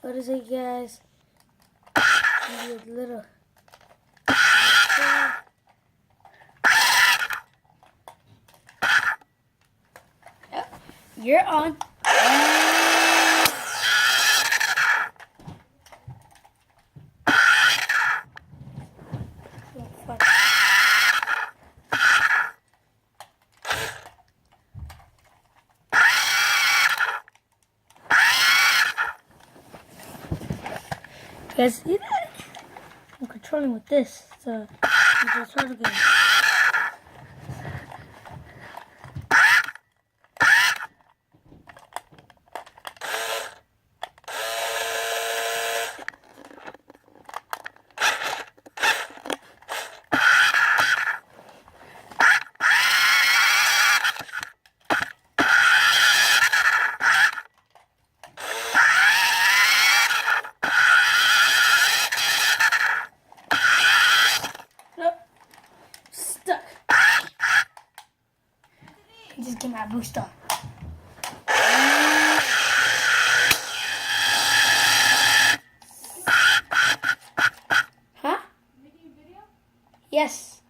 what is it, guys? Maybe a little. You're on. You guys see that? I'm controlling with this, so it's just sort of good. Stuck. Just get my boost on. Huh? Video? Yes.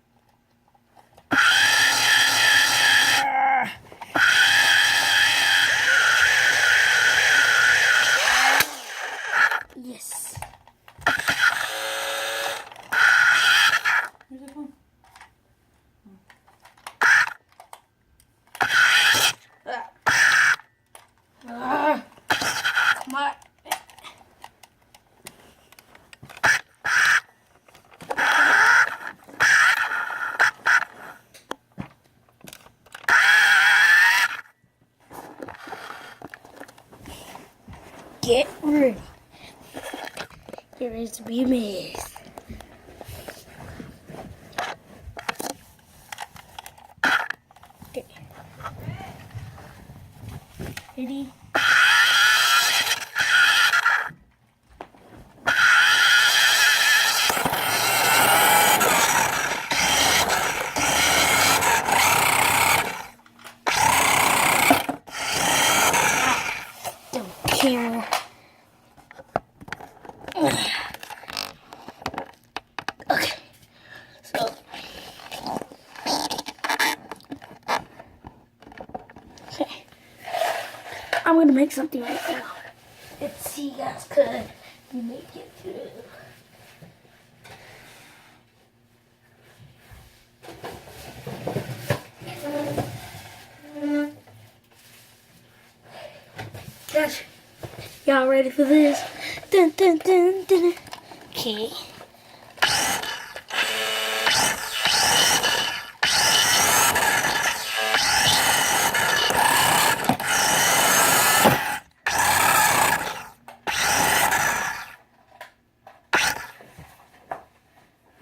Yes. Where's the phone? Come on. Get ready. Get ready to be amazed. Okay. Ready? Don't care. Okay. So. Okay. I'm gonna make something right now. Let's see, you guys could make it through. Guys, y'all ready for this? Dun dun dun dun. Okay.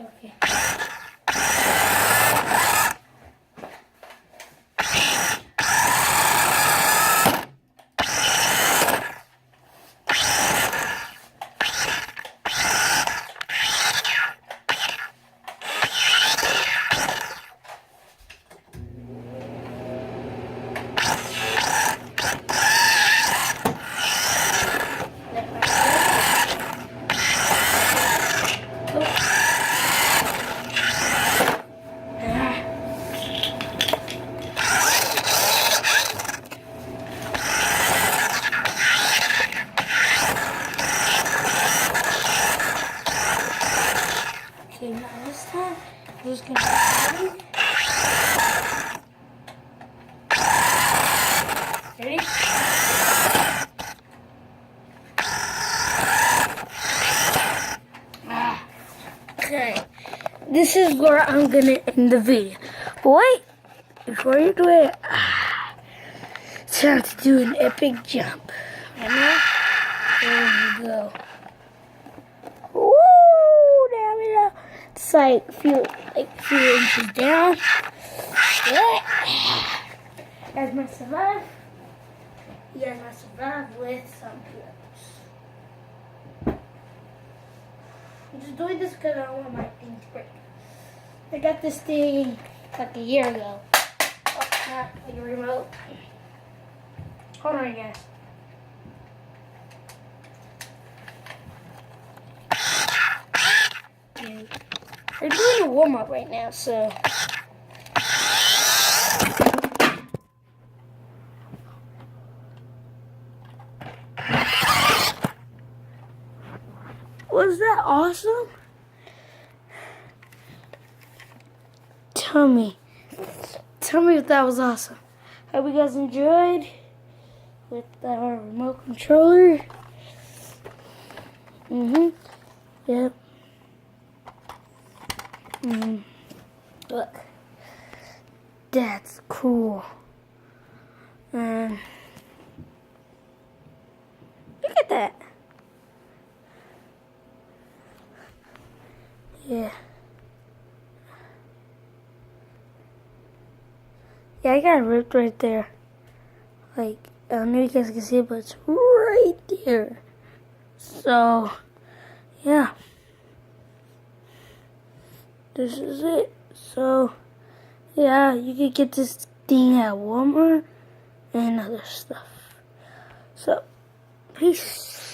Okay. Okay, now this time, I'm just gonna ready? Okay, this is where I'm gonna end the video. But wait, before you do it, it's time to do an epic jump. Ready? There we go. Woo! There we go. It's like a few inches down. Yeah. You guys might survive. You guys might survive with some pillows. I'm just doing this because I don't want my thing to break. I got this thing like a year ago. Oh, not like a remote. Hold on, guys. We're doing a warm up right now, so. Was that awesome? Tell me if that was awesome. Hope you guys enjoyed with our remote controller. Yep. Look. That's cool. Look at that. Yeah. Yeah, I got ripped right there. Like, I don't know if you guys can see it, but it's right there. So, yeah. This is it. So, yeah, you can get this thing at Walmart and other stuff. So, peace.